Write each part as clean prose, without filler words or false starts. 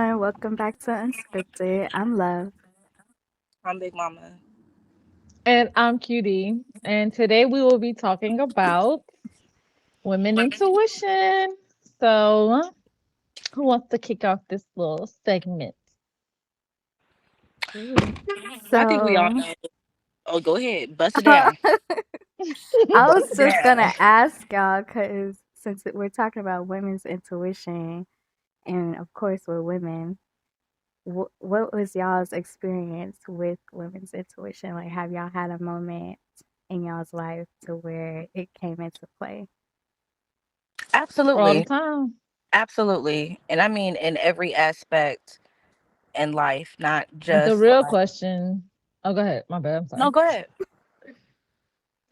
everyone. Welcome back to Unscripted. I'm Love. I'm Big Mama. And I'm QD. And today we will be talking about women intuition. So, who wants to kick off this little segment? Ooh. I think we all So, know. Oh, go ahead. Bust it I down. was Bust it just down. gonna ask y'all because since we're talking about women's intuition, and of course we're women, what was y'all's experience with women's intuition? Like, have y'all had a moment in y'all's life to where it came into play? All the Absolutely. time. Absolutely. And I mean in every aspect in life, not The just real like question. Oh, go ahead. My bad. I'm no, sorry. go ahead.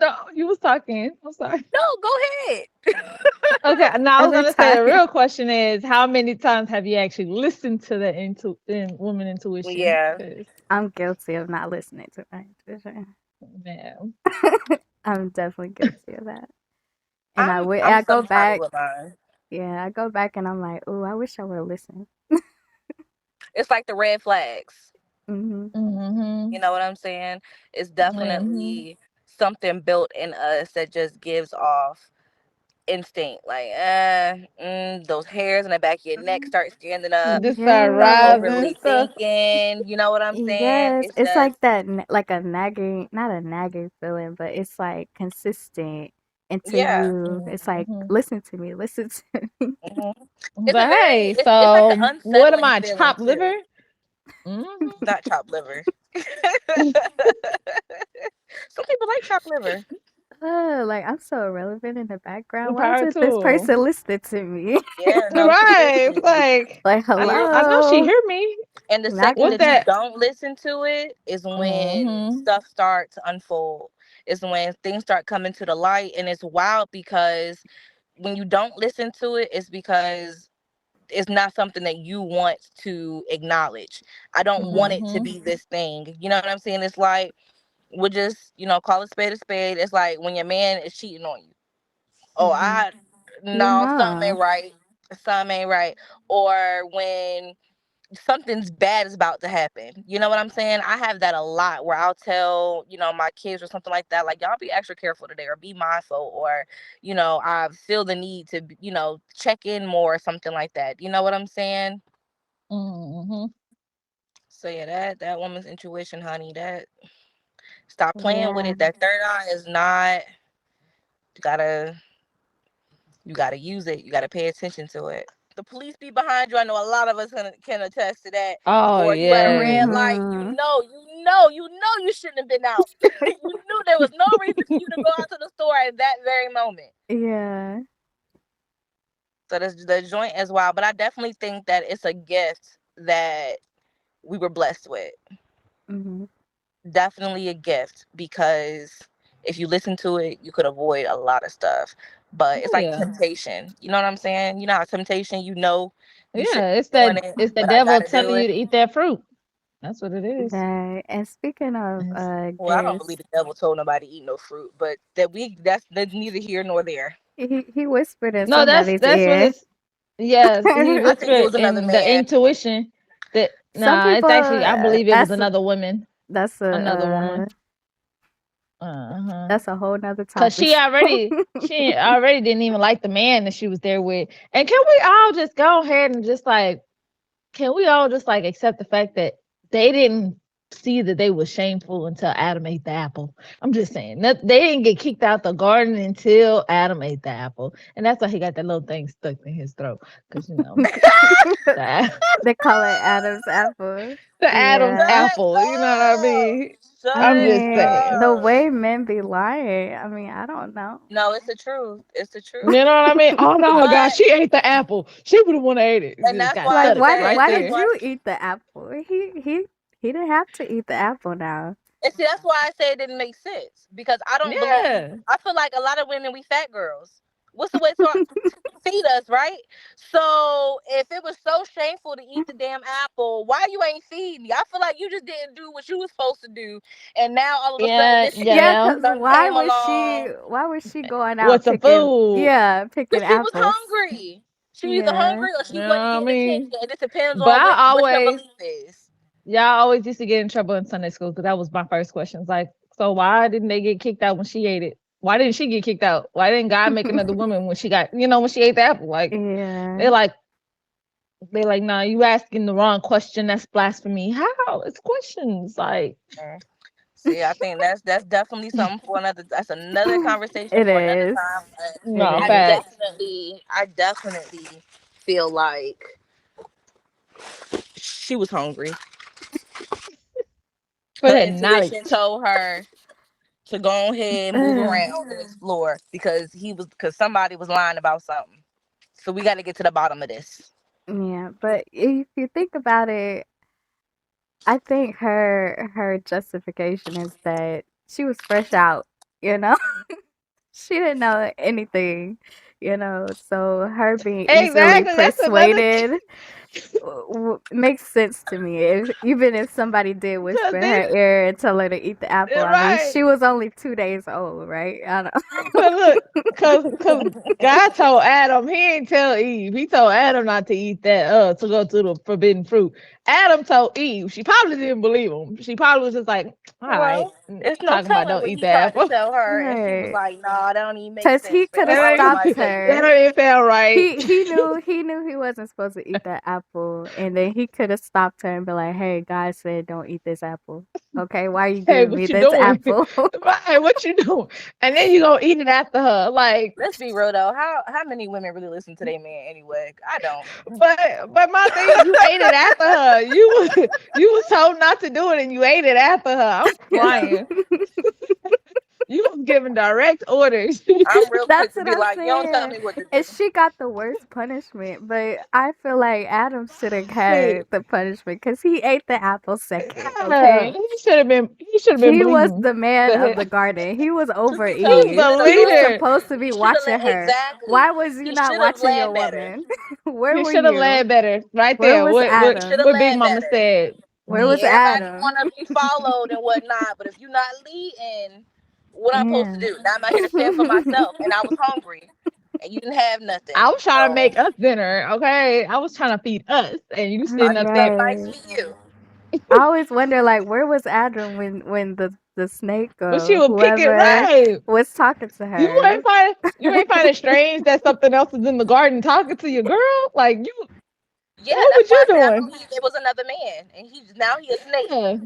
No, you was talking. I'm sorry. No, go ahead. Okay, now I was Every gonna say time. the real question is how many times have you actually listened to the woman intuition? Yeah. Because I'm guilty of not listening to my intuition. man, I'm definitely guilty of that. And I'm I go sometimes back. with mine. Yeah, I go back and I'm like, "Ooh, I wish I would've listened." It's like the red flags. Mhm. mm-hmm. You know what I'm saying? It's Mm-hmm. definitely something built in us that just gives off instinct. Like, those hairs in the back of your neck start standing up. Just start You start rising and Yes. overly stuff. thinking. You know what I'm saying? Yes. It's It's just, like that like a nagging, not a nagging feeling, but it's like consistent until yeah. you it's like, Mhm. "Listen to me, listen to me." hmm It's a But very, hey, it's like an so what am unsettling I? feeling Chopped too. liver? Hmm. Not chopped liver. Some people like chopped liver. Like, I'm so irrelevant in the background. Why Power isn't this tool. person listening to me? Yeah, no, Right. It's seriously. like Like, I know she "Hello? hear me. And the Not second gonna What's that you that? don't listen to it is when Hmm. stuff starts to unfold. Is when things start coming to the light. And it's wild because when you don't listen to it, it's because it's not something that you want to acknowledge. I don't want it to Hmm. be this thing. You know what I'm saying? It's like, we'll just, call a spade a spade. It's like when your man is cheating on you. Oh, Mhm. You no, something know. ain't right. Something ain't right. Or when something's bad is about to happen. You know what I'm saying? I have that a lot where I'll tell, my kids or something like that, like, y'all be extra careful today or be mindful, or, I feel the need to, check in more or something like that. You know what I'm saying? Hmm. So yeah, that woman's intuition, honey, that stop playing with Yeah. it. That third eye is not, you gotta you gotta use it. You gotta pay attention to it. The police be behind you. I know a lot of us can attest to that. Oh Or you at a yes. red light. Mhm. You shouldn't have been out. You knew there was no reason for you to go out to the store at that very moment. Yeah. So the joint as well. But I definitely think that it's a gift that we were blessed with. Mhm. Definitely a gift because if you listen to it, you could avoid a lot of stuff. But it's Oh like yeah. temptation. You know what I'm saying? You know how temptation, you shouldn't Yeah. be doing it, It's the but I devil gotta do telling it. you to eat that fruit. That's what it is. That and speaking of It's- Well, I don't believe gifts, the devil told nobody to eat no fruit, but that's neither here nor there. he whispered in No, somebody's that's what ear. it's. Yes, he I think it whispered was another in the man. intuition that Some nah, people it's actually I believe it was another woman, that's a another woman. Uh-huh. that's a whole nother Cause topic. she already didn't even like the man that she was there with. And can we all just go ahead and just like can we all just like accept the fact that they didn't see that they were shameful until Adam ate the apple? I'm just saying that they didn't get kicked out the garden until Adam ate the apple, and that's why he got that little thing stuck in his throat. Cause the, They call it Adam's apple. the Adam's Yeah. Shut apple. You know what I up! mean? I I'm Shut just mean, saying. the up! way men be lying, I mean, I don't know. No, it's the truth. It's the You truth. know what I mean? Oh no, God, But she ate the apple. She would have want to ate it. and Just that's got why I Like, cut it said right why that's did there. why you eat the apple? He didn't have to eat the apple now. and see that's why I say it didn't make sense because I don't believe. Yeah. I feel like a lot of women we fat girls. What's the way to feed us, right? So if it was so shameful to eat the damn apple, why you ain't feed me? I feel like you just didn't do what you was supposed to do, and now all of a sudden Yeah, this Yeah, kid yeah. cause done came along why was she going With out some food. picking because she was apples? hungry. She either Yeah. hungry or she You know what wasn't I getting mean? attention. It just depends But on I what your always, belief is. y'all always used to get in trouble in Sunday school because that was my first question. It's like, so why didn't they get kicked out when she ate it? Why didn't she get kicked out? Why didn't God make another woman when she got, when she ate the apple? Like, Yeah. they're like, nah, you asking the wrong question. That's blasphemy. How? It's questions. Like, Mm. See, I think that's definitely something for another. That's another conversation It for another is. time. But It no, I is. facts. definitely feel like she was hungry. For Her that intuition knowledge. told her to go ahead and move around and explore because somebody was lying about something. So we got to get to the bottom of this. Yeah, but if you think about it, I think her justification is that she was fresh out, you know? She didn't know anything, so her being easily Exactly. That's another persuaded makes sense to me. Even if somebody did whisper because in her ear and tell her to eat the apple, I mean, right. she was only 2 days old, right? I don't. But look, cause God told Adam, he ain't tell Eve. He told Adam not to eat that, to go to the forbidden fruit. Adam told Eve. She probably didn't believe him. She probably was just like, all right, Well, it's no talking about telling don't what eat he the tried to apple. tell her, and she was Right. like, "Nah, that don't even make 'Cause he sense, coulda fam. Why would stopped somebody tell you That her. that?" don't even feel right. He knew he wasn't supposed to eat that apple, and then he coulda stopped her and be like, "Hey, God said don't eat this apple. Okay, why are you Hey, giving me what you this doing? apple?" Right, what you doing? And then you gonna eat it after her. Like, Let's be real though. How many women really listen to their man anyway? I don't. but my thing is you ate it after her. You was told not to do it and you ate it after her. I'm crying. You was giving direct orders. I'm real quick That's to what be I'm like, you don't tell saying. me what to And do. she got the worst punishment, but I feel like Adam should have Hey, had the punishment because he ate the apple second. yeah, Okay, he should have been he was bleeding. the man The of hell? the garden. He was over Truth be He told, was you Eve. the should have He was led. leader. supposed to be You should have watching led her. exactly. Why was you He not should have watching led your better. woman? Where He were should have you? led better right Where there. was What He what should Adam? have what Big led Mama better. said. Where was Everybody Adam? want to be followed and whatnot, but if you're not leading, what I'm supposed to Yeah. do? Now I'm out here to fend for myself, and I was hungry, and you didn't have nothing. I was trying to make So us dinner, okay? I was trying to feed us, and you I sitting up just there. made nice Right. for you. I always wonder, like, where was Adam when the snake But she or would pick it whoever right. was talking to You her? ain't find you ain't find it strange that something else is in the garden talking to your girl. Like you, Yeah, what that's was why you I said I doing? believe it was another man, and now he a snake. Yeah.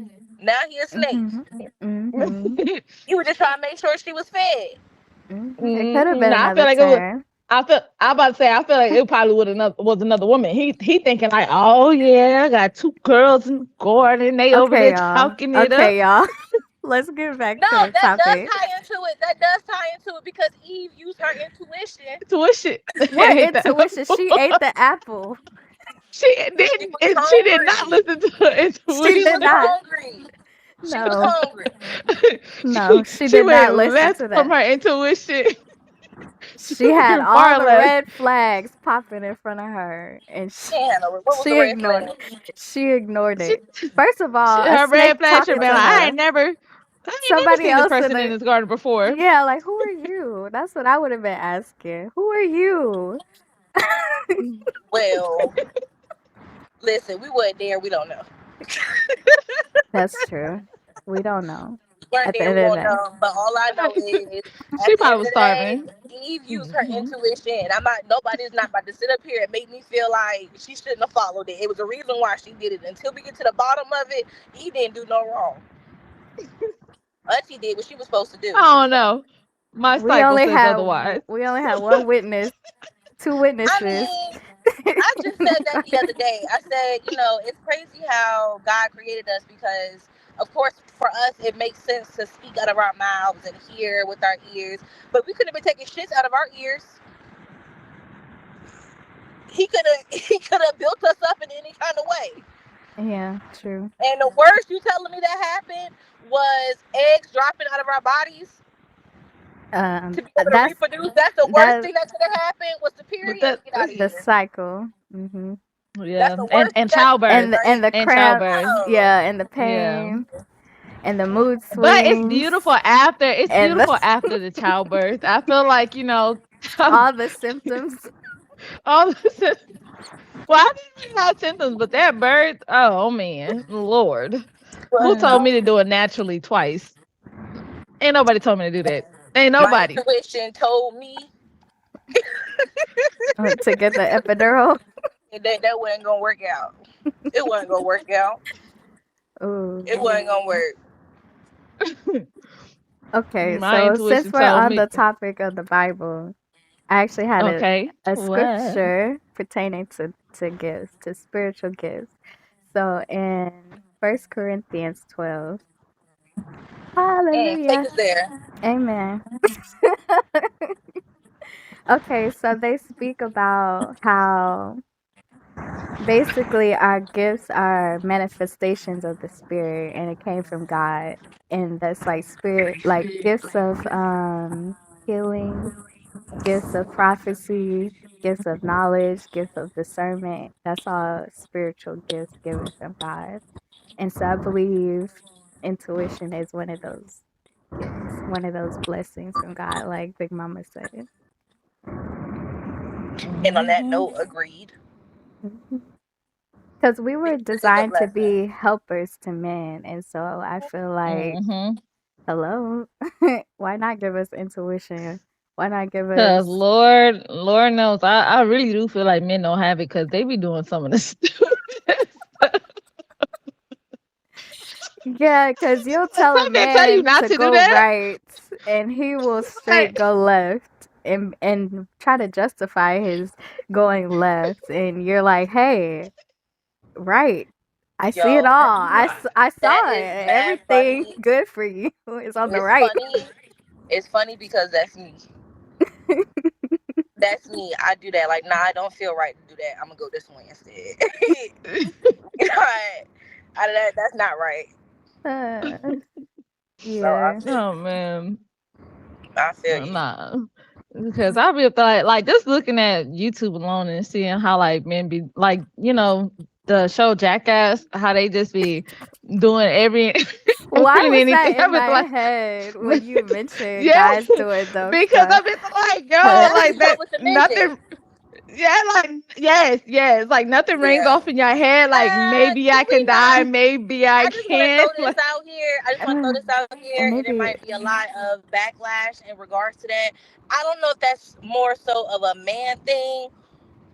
Now he a snake. Mhm. Mhm. You were just trying to make sure she was fed. Mhm. It could have been I feel another like it was. turn. I about to say. I feel like it probably was another woman. He thinking like, oh yeah, I got two girls in the garden. They over Okay, there y'all. talking it up. Okay, y'all. Let's get back No, to the that does topic. tie into it. That does tie into it because Eve used her intuition. Tuition. What Ain't that? intuition? She ate the apple. She She didn't. was And she did not hungry. listen to her She She did was intuition. not. hungry. She was No. hungry. No, she She did not went listen left to from that. her intuition. She She had went all far the left. red flags popping in front of her, and Hannah, what was the she red ignored flag? it. She ignored She, it. First of all, a her snake red flag should have talking been to like, her. I ain't never Somebody seen this else in person in the this garden before. yeah, like who are you? That's what I would have been asking. Who are you? Well, listen, we weren't there. We don't know. That's true. We don't know. We weren't At the there. end We of won't the know. But all I know is, She at the probably end of was the day, starving. Eve used her intuition. I'm not. Nobody's not about to sit up here and make me feel like she shouldn't have followed it. It was a reason why she did it. Until we get to the bottom of it, Eve didn't do no wrong. Auntie did what she was supposed to do. I She was don't supposed. know. My we cycle only says had otherwise. we only had one witness, two I witnesses. mean, I just said that the other day. I said, it's crazy how God created us because, of course, for us, it makes sense to speak out of our mouths and hear with our ears. But we could have been taking shits out of our ears. He could have built us up in any kind of way. Yeah, true. And the worst you telling me that happened was eggs dropping out of our bodies to be able to That's reproduce. That's the worst that thing that could have happened was the But period. that, Get out of the here. cycle. hmm That's yeah, the and worst thing and that could childbirth happen, and right? the and cramps, childbirth. yeah, and the Yeah, pain, and the mood but it's swings, beautiful after. It's and beautiful after the childbirth. I feel like all the symptoms. All the symptoms. Well, I didn't have symptoms, but that bird, oh man, Lord. Who Well, told Mm. me to do it naturally twice? Ain't nobody told me to do that. Ain't my nobody. intuition told me To get the epidural. that wasn't gonna work out. It wasn't gonna work out. It Ooh. wasn't gonna work. Okay, My so since intuition we're told on me. the topic of the Bible, I actually had Okay. a What? scripture pertaining to gifts, to spiritual gifts. So in First Corinthians 12, Take hallelujah, us there. amen. Okay, so they speak about how basically our gifts are manifestations of the spirit and it came from God. And that's like spirit, like gifts of healing, gifts of prophecy, gifts of knowledge, gifts of discernment. That's all spiritual gifts given from God. And so I believe intuition is one of those gifts, one of those blessings from God, like Big Mama said. And on that Mhm. note, agreed. Because we were This is a designed to blessing. be helpers to men. And so I feel like, Mhm. hello, why not give us intuition? Why not give us. Cause Lord knows, I really do feel like men don't have it because they be doing some of the stupid. Yeah, because you'll tell a Some they tell you man not to to do go that. right and he will straight Like, go left and try to justify his going left. And you're like, hey, right. I see it Yo, all. I that saw is it. mad Everything funny. good for you is on And the it's right. funny. It's funny because that's me. That's me. I do that. Like, nah, I don't feel right to do that. I'm gonna go this way instead. Right. That's not right. Uh, So I yeah. feel oh you. man, I feel you. nah. Because I be up there, like just looking at YouTube alone and seeing how like men be like, the show Jackass, how they just be doing Why doing was that anything. I in be my like, head when you mentioned yeah, guys doing those because stuff? I've been like, yo, That's like just what that was mentioned. nothing. Yeah, like yes, like nothing rings Yeah. off in your head. Like maybe Can I we can die, not? maybe I I just want to throw can't. this Like, out here. I just want to throw this out here, And and it maybe might be a lot of backlash in regards to that. I don't know if that's more so of a man thing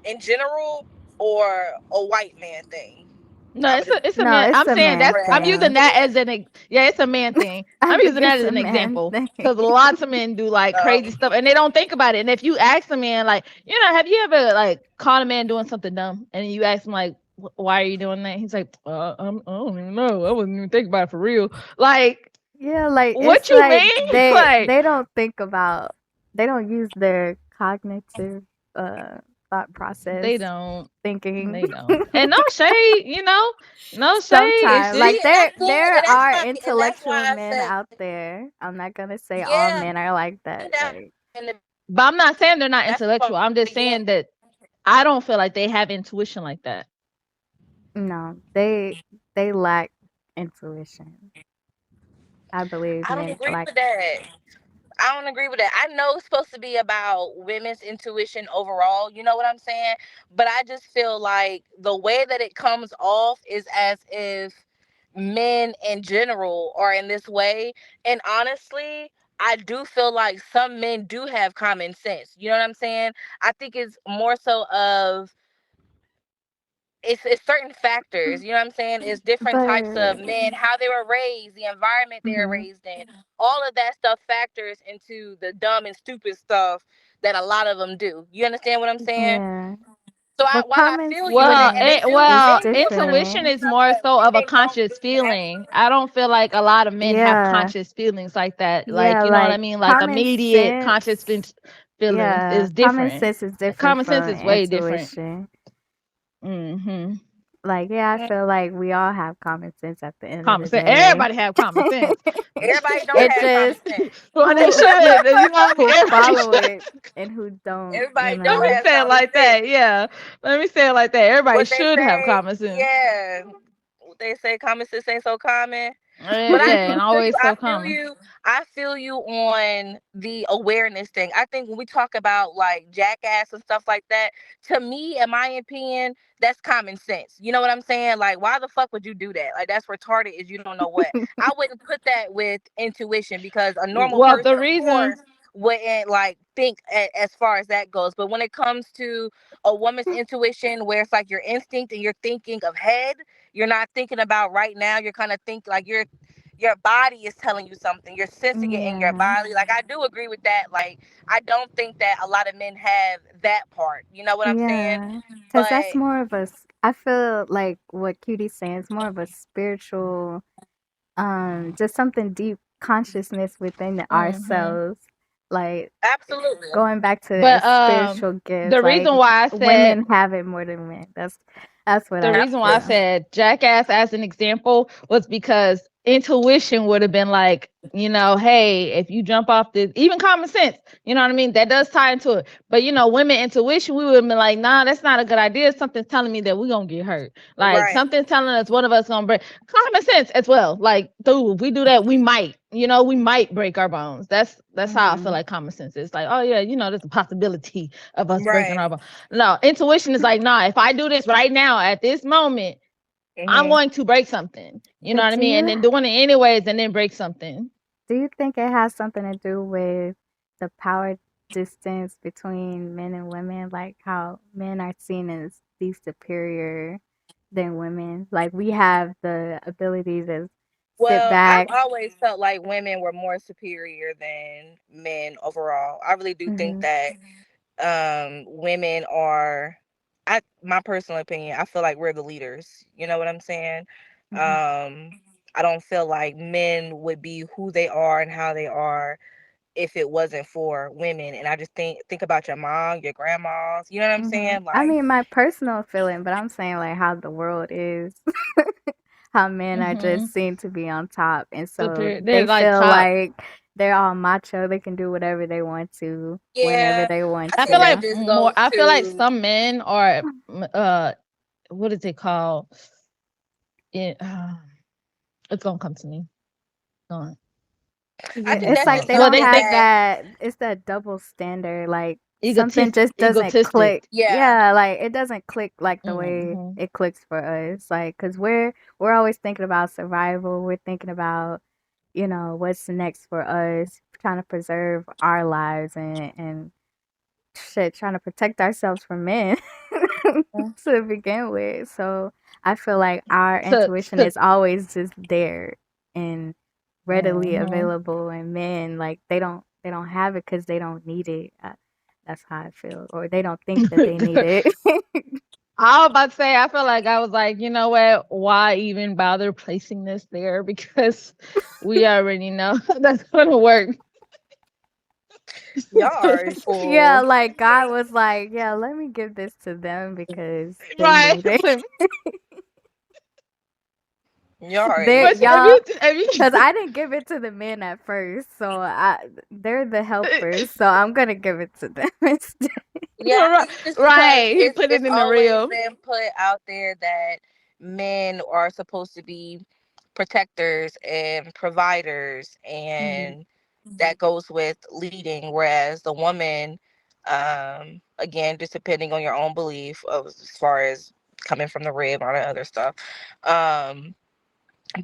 in general or a white man thing. no, I'm it's just a no, man. it's I'm a saying man that's I'm put using thing. that it as yeah, it's a man thing. I I'm think using that it's as a an man example thing. because lots of men do like crazy um, stuff and they don't think about it. And if you ask a man, like, have you ever like caught a man doing something dumb and you ask him like, why are you doing that? He's like, I don't even know. I wasn't even thinking about it for real. Like, Yeah, like what it's you like mean? they Like, they don't think about, they don't use their cognitive uh thought they process don't. thinking. They don't. And no shade, no shade. It's Sometimes, just like see, and that's cool, there and that's are fine, and that's intellectual why I men said, out there. I'm not gonna say all yeah, men are like and that. that, Like, and the, but I'm not saying they're not that's fine. intellectual. I'm just Yeah, saying that I don't feel like they have intuition like that. no, they lack intuition. I believe I don't men agree lack. with that. I don't agree with that. I know it's supposed to be about women's intuition overall, you know what I'm saying? But I just feel like the way that it comes off is as if men in general are in this way. And honestly, I do feel like some men do have common sense. You know what I'm saying? I think it's more so of it's certain factors, you know what I'm saying? It's different types of But men, how they were raised, the environment they were mhm. raised in. All of that stuff factors into the dumb and stupid stuff that a lot of them do. You understand what I'm saying? Yeah, So but while I common feel you, and, Well, sense and they do is intuition different. is stuff more that so of a women don't conscious do naturally. feeling. I don't feel like a lot of men have Yeah, conscious feelings like that. Like, yeah, you know what I like mean? Like common immediate conscious sense. feelings Yeah, is common different. sense is different Common sense from is way different. intuition. Hmm. Like, yeah, I feel like we all have common sense at the end of Common the sense. day. Everybody have common sense. Everybody don't It have common just sense. Well, they who should. You know what I mean? who Everybody follow should. it and who don't, you Everybody Let don't me know. have say it common like sense. that. Yeah. Let me say it like that. Everybody What they should have say, common sense. yeah. What they say, common sense ain't so common. But I Yeah, do and feel you. always I so feel common. you. I feel you on the awareness thing. I think when we talk about like jackass and stuff like that, to me, in my opinion, that's common sense. You know what I'm saying? Like, why the fuck would you do that? Like, that's retarded. Is you don't know what. I wouldn't put that with intuition because a normal Well, person, the of reason. course, wouldn't like think as far as that goes. But when it comes to a woman's intuition, where it's like your instinct and you're thinking of head, you're not thinking about right now. You're kind of think like your body is telling you something. You're sensing it in your Yeah. body. Like I do agree with that. Like I don't think that a lot of men have that part. You know what I'm saying? Yeah. Because that's But more of I feel like what Cutie's saying is more of a spiritual, just something deep consciousness within Hmm. ourselves. Like absolutely. going back to a But spiritual gift, the like reason why I said women have it more than men. That's what the I reason why I feel. Absolutely. said jackass as an example was because intuition would have been like, hey, if you jump off this, even common sense, you know what I mean? That does tie into it. But women intuition, we would have been like, nah, that's not a good idea. Something's telling me that we're gonna get hurt. Like Right. something's telling us one of us gonna break. Common sense as well. Like, dude, if we do that, we might, we might break our bones. That's how I feel Hmm. like common sense is. Like, oh yeah, there's a possibility of us breaking Right. our bones. No, intuition is like, nah, if I do this right now at this moment, I'm Hmm. going to break something. You know But what I mean? And then doing it anyways and then break something. do you think it has something to do with the power distance between men and women? Like how men are seen as be superior than women. Like we have the ability to sit Well, I've back. always felt like women were more superior than men overall. I really do think Hmm. that women are, I my personal opinion, I feel like we're the leaders. You know what I'm saying? Hmm. um I don't feel like men would be who they are and how they are if it wasn't for women. And I just think about your mom, your grandmas, you know what I'm Hmm. saying? I Like, mean, my personal feeling, but I'm saying like how the world is, how men are Mm-hmm. just seen to be on top, and so Superior. They're they like feel top. like they're all macho. They can do whatever they want to, whenever yeah, they want I I think feel that like to. just more. goes I feel like to, some men are. What is it called? It, it's gonna come to me. Go I Yeah, think it's that's like just they Well, don't something have that, that. It's that double standard. Like something just doesn't egotistic. click. yeah. Yeah, like it doesn't click like the way Mm-hmm. it clicks for us. Like, cause we're always thinking about survival. We're thinking about what's next for us, trying to preserve our lives and shit, trying to protect ourselves from men to begin with. So I feel like our intuition To is always just there and readily mm-hmm. available, and men like they don't have it because they don't need it. That's how I feel, or they don't think that they need it. I was about to say, I feel like I was like, you know what? Why even bother placing this there? Because we already know that's gonna work. Y'all are a Yeah, fool. like God was like, yeah, let me give this to them because they Right. need it. Y'all are a They But fool. y'all if Because you I didn't give it to the men at first, so they're the helpers, so I'm gonna give it to them instead. Yeah, I think it's just because right, he it's put it it's in the always reel. been put out there that men are supposed to be protectors and providers, Mhm. and that goes with leading, whereas the woman, again, just depending on your own belief of as far as coming from the rib and all that other stuff, um,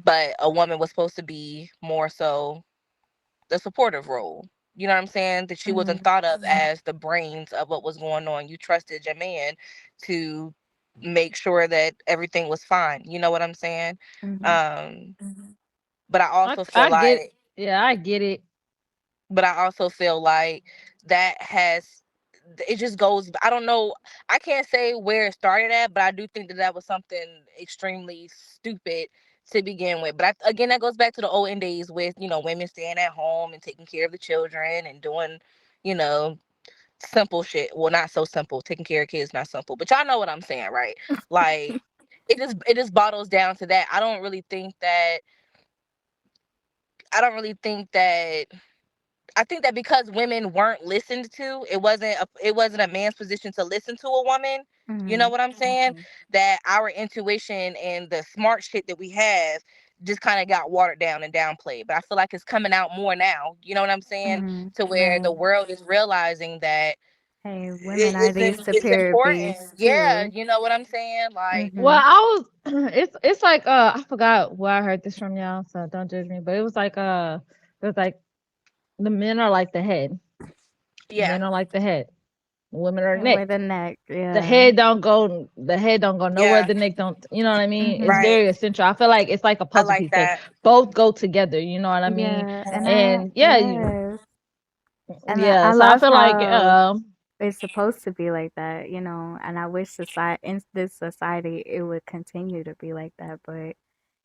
but a woman was supposed to be more so the supportive role. You know what I'm saying? That she wasn't Mhm. thought of as the brains of what was going on. You trusted your man to make sure that everything was fine. You know what I'm saying? Mhm. Um, but I I also feel I get like, yeah, I get it. but I also feel like that has, it just goes, I don't know, I can't say where it started at, but I do think that that was something extremely stupid to begin with. But again, that goes back to the olden days with, women staying at home and taking care of the children and doing, you know simple shit. Well, not so simple. Taking care of kids not simple, but y'all know what I'm saying, right? Like, it just bottles down to that. I don't really think that I think that because women weren't listened to, it wasn't a man's position to listen to a woman. You know Mhm. what I'm saying? That our intuition and the smart shit that we have just kind of got watered down and downplayed. But I feel like it's coming out more now. You know what I'm saying? To where the Right. world is realizing that Hey, women are it's these it's superior important. beasts Yeah, too. you know what I'm saying? Like, Well, Mhm. I was it's like I forgot where I heard this from, y'all, so don't judge me. But it was like it was like the men are like the head. yeah, Men are like the head. Women are With neck. the neck, The yeah. head don't go nowhere, yeah, the neck don't, you know what I mean? It's Mhm. right. very essential. I feel like it's like a I puzzle like piece. They that. both go together, you know what I mean? Yeah, And yeah, yes. And yeah. I So I love feel like how it's supposed to be like that, and I wish society in this society it would continue to be like that, but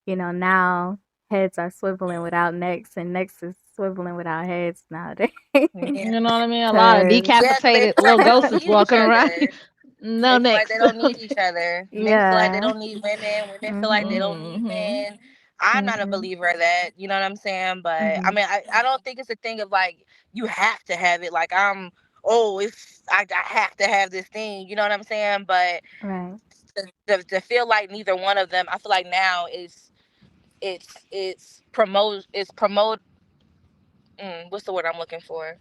now heads are swiveling without necks and necks is swiveling without heads nowadays. Yeah. you know what I mean? A lot of Cause Yeah, 'cause they decapitated feel like little they don't ghosts need each walking around. other. No They feel like necks. they don't need each other. Men feel like they yeah. don't need women. Women feel like they Mhm. don't need hmm men. I'm not a Mhm. believer of that. You know what I'm saying? But I Mhm. mean, I don't think it's a thing of like you have to have it. Like I have to have this thing. You know what I'm saying? But Right. to feel like neither one of them, I feel like now is it's promote. What's the word I'm looking for?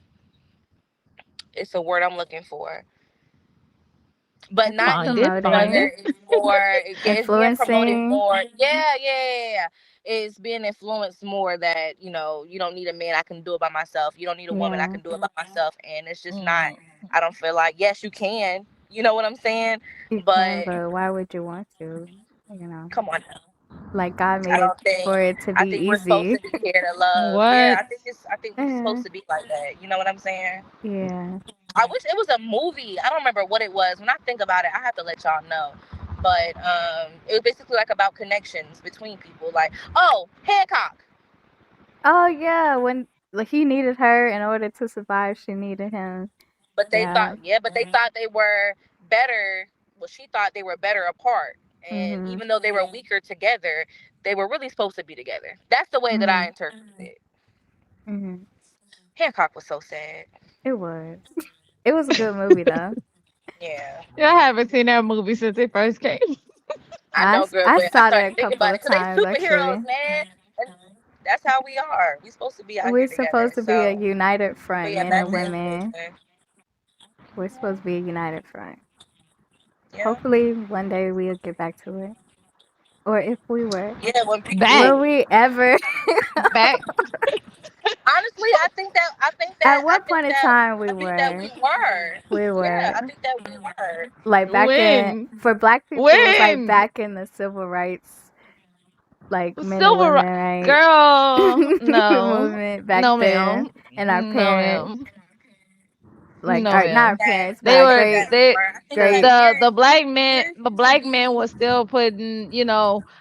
It's a word I'm looking for, I but not think Find it, needing each find promoting, other it. is more. Yeah, it's being promoted influencing. more. Yeah. It's being influenced more that you don't need a man. I can do it by myself. You don't need a woman. I Yeah. can do it by myself. And it's just not. Mm. I don't feel like yes, you can. You know what I'm saying? You can, But but why would you want to? You know, come on. like God I made it don't think. for it to I be think we're supposed easy. to be here to love. Yeah, What? I think we're Yeah. supposed to be like that. You know what I'm saying? Yeah. I wish it was a movie. I don't remember what it was. When I think about it, I have to let y'all know. But it was basically like about connections between people. Like, oh, Hancock. Oh yeah, when like he needed her in order to survive, she needed him. But they Yeah. thought, yeah, but they thought they were better. Well, she thought they were better apart. And Mhm. even though they were weaker together, they were really supposed to be together. That's the way that I Mhm. interpreted it. Mhm. Hancock was so sad. It was. It was a good movie though. Yeah. Yeah, I haven't seen that movie since it first came. I know, girl, I but I saw that a started thinking couple about of it because they times superheroes, actually. man. And that's how we are. We supposed to be out We're here together. supposed to be a So, united but front, yeah, men back and to women. influencer. We're supposed to be a united front. Yeah, Hopefully one day we'll get back to it. Or if we were. yeah. When Back. Will people, we ever? Back. honestly, I think that I think At that I one think point in that time I we think that we were. were. We Yeah, I were. think that we were. Like back in When? for black people it was like When? back in the civil rights like men and Silver women, right? girl. No. Movement back No, then. ma'am. And our No, parents, ma'am. like No, our not ma'am. our That parents, but They our were great I think great like the there the to black be. men was still putting,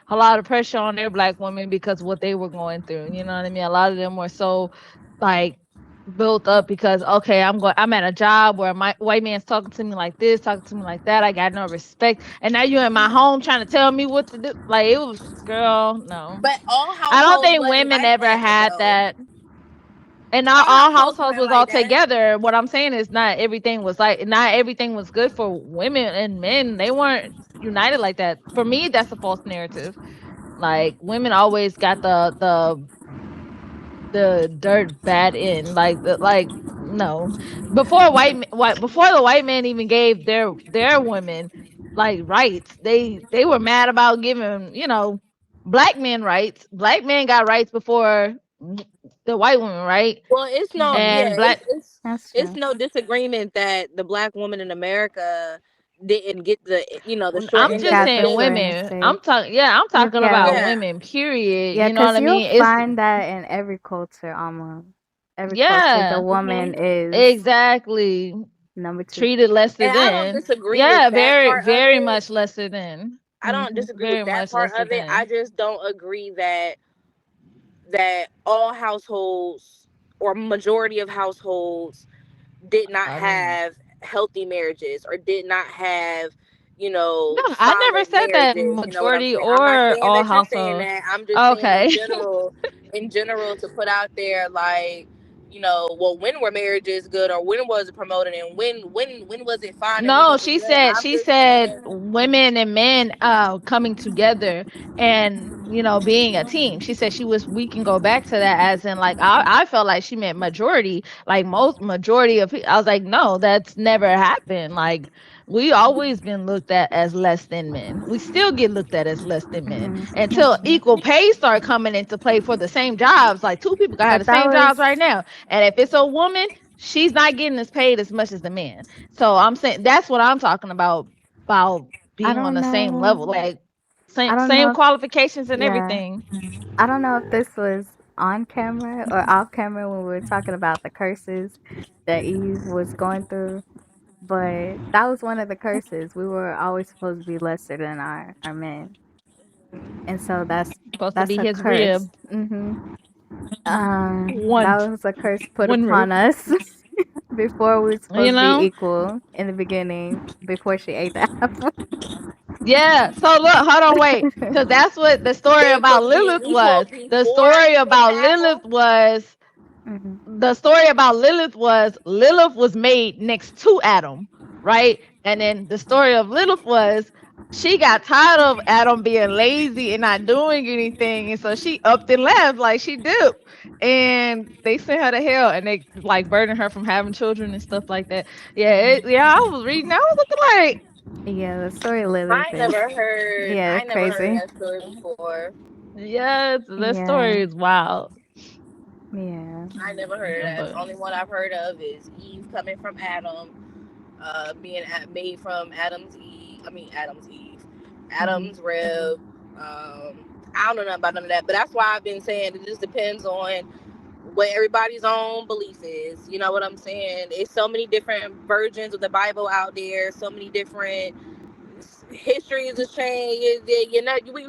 a lot of pressure on their black women because of what they were going through. You know what I mean? A lot of them were so like built up because okay, I'm at a job where my white man's talking to me like this, talking to me like that. I got no respect. And now you're in my home trying to tell me what to do. Like it was girl, no. But all I don't households think wasn't women like ever that had though. that. And not All all households households weren't was all like that. together. What I'm saying is not everything was good for women and men. They weren't united like that. For me, that's a false narrative. Like women always got the dirt bad end. Like no. Before the white man even gave their women like rights, they were mad about giving, black men rights. Black men got rights before the white women, right? Well, it's no, Mhm. And yeah, black That's it's true. no disagreement that the black woman in America didn't get the short I'm end of just the Got the saying short stick. end of women. stick. I'm talking Yeah. about Yeah, women, period. Yeah, You know what because I you'll mean? It's find that in every culture almost. Every culture, the yeah, woman is exactly. number two. Treated lesser and I don't than. disagree with Yeah, that very, part of very it. much lesser than. I don't Hmm. disagree with Very that much part lesser of it. I than. just don't agree that all households or majority of households did not I mean, have healthy marriages or did not have no, I never solid said that marriages. You know what I'm majority saying? I'm not or saying all that you're saying households. that. I'm just saying Okay. in general to put out there like, well, when were marriages good or when was it promoted and when was it fine and when No, was it she good? said I'm she just said saying. women and men coming together and being a team. She said we can go back to that as in like I felt like she meant majority, like most majority of people. I was like, no, that's never happened. Like we always been looked at as less than men. We still get looked at as less than men until equal pay start coming into play for the same jobs. Like two people can have But the that same jobs was right now, and if it's a woman, she's not getting as paid as much as the man. So I'm saying that's what I'm talking about I being on don't the same know. level, like I don't same know if, qualifications and yeah. everything. I don't know if this was on camera or off camera when we were talking about the curses that Eve was going through, but that was one of the curses. We were always supposed to be lesser than our men, and so Supposed to that's be a his curse. rib. One That was a curse put one upon rib. us before we were You supposed to be know? equal in the beginning. Before she ate the apple. Yeah. So look, hold on, wait. Because that's what the story They were about supposed to be Lilith equal was. The before story she ate about the Lilith apple. was hmm Lilith was made next to Adam, right? And then the story of Lilith was she got tired of Adam being lazy and not doing anything, and so she upped and left, like she did. And they sent her to hell, and they like burdened her from having children and stuff like that. Yeah, yeah. I was reading. I was looking like, Yeah, the story of Lilith is yeah I never heard crazy. that story before. yes, the story Yeah, is wild. yeah. I never heard of Yeah, that. but The only one I've heard of is Eve coming from Adam, made from Adam's Eve, hmm Adam's rib. I don't know nothing about none of that, but that's why I've been saying it just depends on what everybody's own belief is. You know what I'm saying? There's so many different versions of the Bible out there. So many different histories has changed.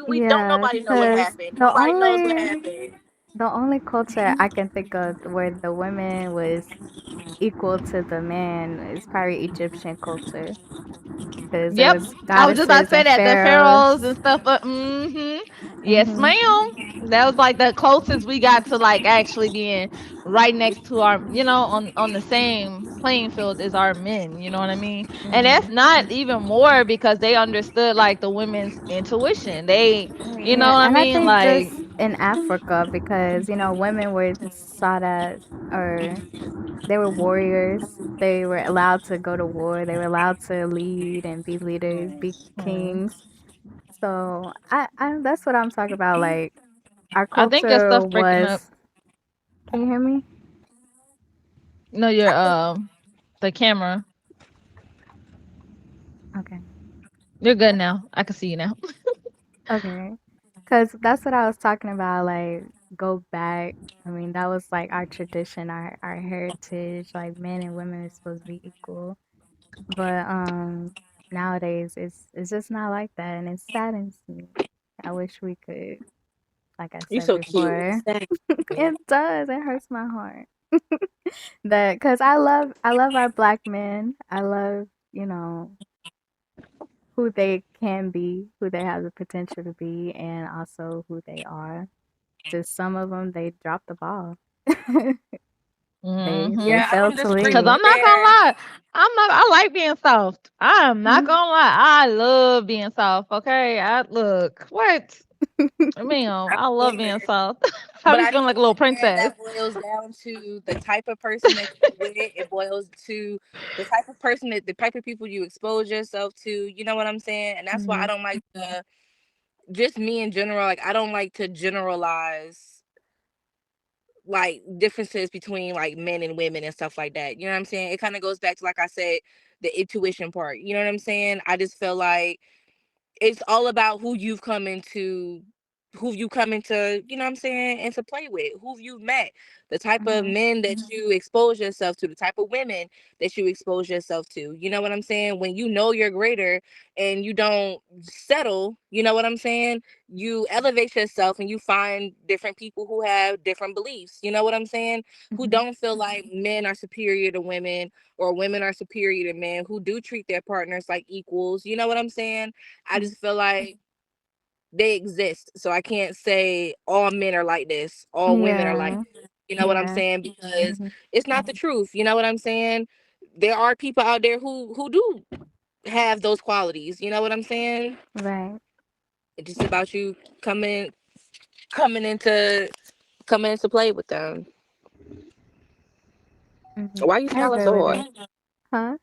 We don't Yeah, nobody know what because happened. Nobody knows what happened. the only culture I can think of where the women was equal to the man is probably Egyptian culture, because there yep. was I was just about to goddesses say and that the pharaohs. pharaohs and stuff. Yes, hmm ma'am. That was like the closest we got to like actually being right next to our, on the same playing field as our men. You know what I mean? And that's hmm not even more because they understood like the women's intuition. They, you know Yeah, what I and I mean? think Like, just in Africa, because women were sought as, or they were warriors. They were allowed to go to war. They were allowed to lead and be leaders, be hmm, kings. So I that's what I'm talking about. Like our I think your culture stuff breaking up. was. Can you hear me? No, your the camera. Okay. You're good now. I can see you now. Okay. Because that's what I was talking about. Like go back. I mean, that was like our tradition, our heritage. Like men and women are supposed to be equal. But nowadays it's just not like that, and it saddens me. I wish we could, like I You said so cute. before. It does. It hurts my heart. That because I love our black men. I love, who they can be, who they have the potential to be, and also who they are. Just some of them, they drop the ball. They Mhm. Yeah, I fail don't to disagree Cause with lead. you I'm not gonna there. lie, I like being soft. I'm not Mhm. gonna lie, I love being soft. Okay, I look what I mean. I I love believe being it. soft. I But be I feeling just like a little understand princess. that boils down to the type of person that you with. It boils to the type of people you expose yourself to. You know what I'm saying? And that's why I Mhm. don't like just me in general. Like I don't like to generalize like differences between like men and women and stuff like that. You know what I'm saying? It kind of goes back to like I said, the intuition part. You know what I'm saying? I just feel like it's all about who you come into, you know what I'm saying, and to play with, who you've met, the type of Mhm. men that you expose yourself to, the type of women that you expose yourself to. You know what I'm saying? When you know you're greater and you don't settle, you know what I'm saying? You elevate yourself and you find different people who have different beliefs. You know what I'm saying? Who Mhm. don't feel like men are superior to women or women are superior to men, who do treat their partners like equals. You know what I'm saying? I Mhm. just feel like they exist. So I can't say all men are like this, all women are like Yeah. this. You know what I'm Yeah. saying? Because Mhm. it's not the truth. You know what I'm saying? There are people out there who do have those qualities. You know what I'm saying? Right. It's just about you coming. coming into play with them. Why you I smiling agree so with hard? it. Huh?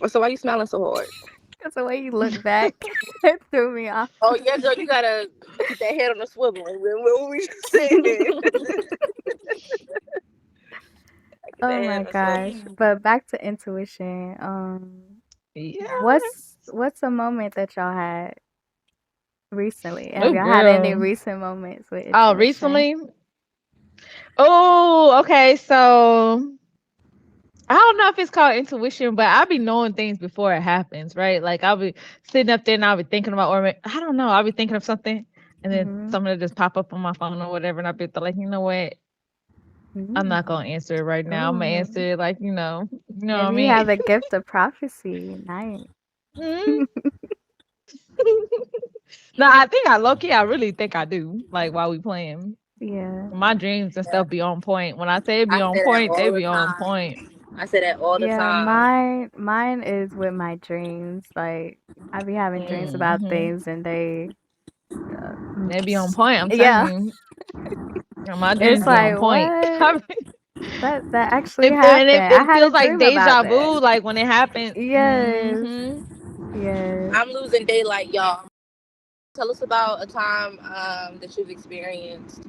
So why you smiling so hard? Because the way you look back, it threw me off. Oh yeah, girl, you gotta keep that head on the swivel. What we just said. Oh my gosh. But back to intuition. Yeah. What's a moment that y'all had recently? Have Oh, y'all had any girl. recent moments with Oh, intuition? recently? Oh, okay. So I don't know if it's called intuition, but I'll be knowing things before it happens, right? Like I'll be sitting up there and I'll be thinking about, or I don't know, I'll be thinking of something, and then something will just pop up on my phone or whatever, and I'll be like, you know what? I'm not gonna answer it right now. I'm gonna answer it like, you know what I Maybe you mean? have the gift of prophecy. Nice. Mhm. No, I think I really think I do. Like while we playing, Yeah. my dreams and stuff be on point. When I say it be I on say that point, they all the be on time. point. I say that all the Yeah, time. mine is with my dreams. Like I be having dreams about Mhm. things and they They be on point. I'm yeah. telling you. My dreams It's be on like point. what? That actually And happened. I it had a feels like dream about deja that. vu, like when it happens. Yes. Yes. I'm losing daylight, y'all. Tell us about a time that you've experienced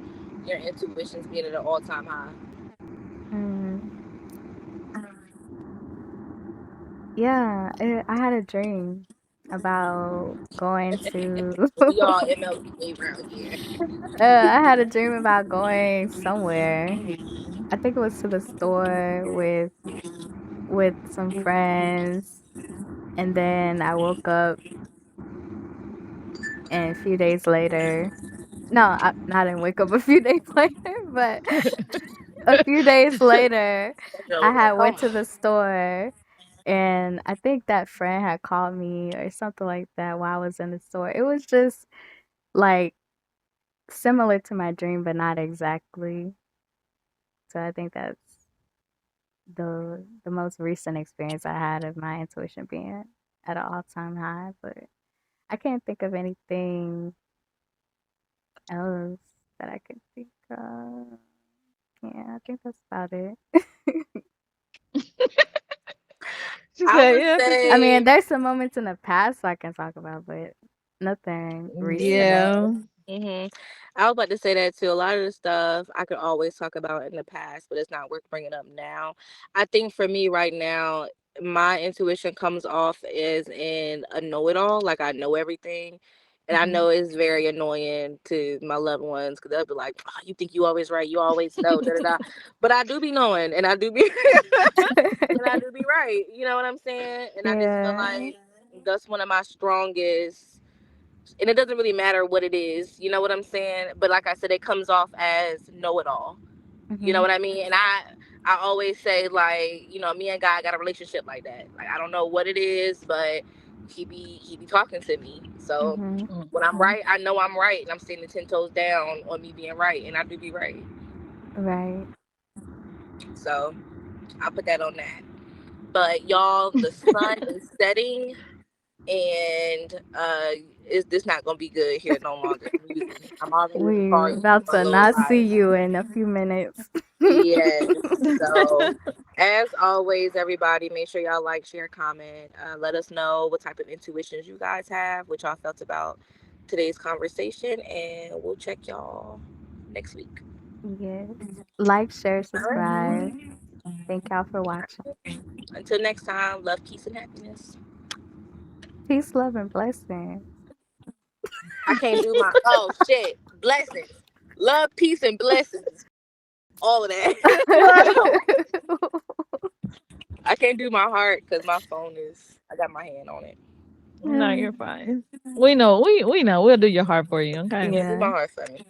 your intuitions being at an all-time high. Mm. Yeah, I had a dream about going to We all MLK around here. I had a dream about going somewhere. I think it was to the store with some friends, and then I woke up, and a few days later, no, I didn't wake up a few days later, but a few days later, That girl I was had like, went oh. to the store, and I think that friend had called me or something like that while I was in the store. It was just like similar to my dream, but not exactly. So I think that's the most recent experience I had of my intuition being at an all-time high, but I can't think of anything else that I could think of. Yeah, I think that's about it. She I said, would yeah, I mean, say, there's some moments in the past I can talk about, but nothing recent. yeah. hmm I was about to say that too. A lot of the stuff I could always talk about in the past, but it's not worth bringing up now. I think for me right now, my intuition comes off as in a know-it-all, like I know everything. And I know it's very annoying to my loved ones because they'll be like, oh, "You think you always right? You always know." Da, da, da. But I do be knowing, and I do be, and I do be right. You know what I'm saying? And I just feel Yeah. like that's one of my strongest, and it doesn't really matter what it is, you know what I'm saying? But like I said, it comes off as know it all. You know Mhm. what I mean? And I always say, like, me and God got a relationship like that. Like I don't know what it is, but he be talking to me. So Mhm. when I'm right, I know I'm right, and I'm standing 10 toes down on me being right, and I do be right. Right. So I'll put that on that. But y'all, the sun is setting, and is this not gonna be good here no longer? I'm already in the car We eating about my to little not see ride. you in a few minutes. Yes. So, as always, everybody, make sure y'all like, share, comment. Let us know what type of intuitions you guys have, what y'all felt about today's conversation, and we'll check y'all next week. Yes. Like, share, All right. subscribe. Thank y'all for watching. Until next time, love, peace, and happiness. Peace, love, and blessings. I can't do my shit. Blessings. Love, peace, and blessings. All of that. I can't do my heart because my phone is. I got my hand on it. No, you're fine. We know. We know. We'll do your heart for you. Okay. Yeah, do my Yeah. heart for me.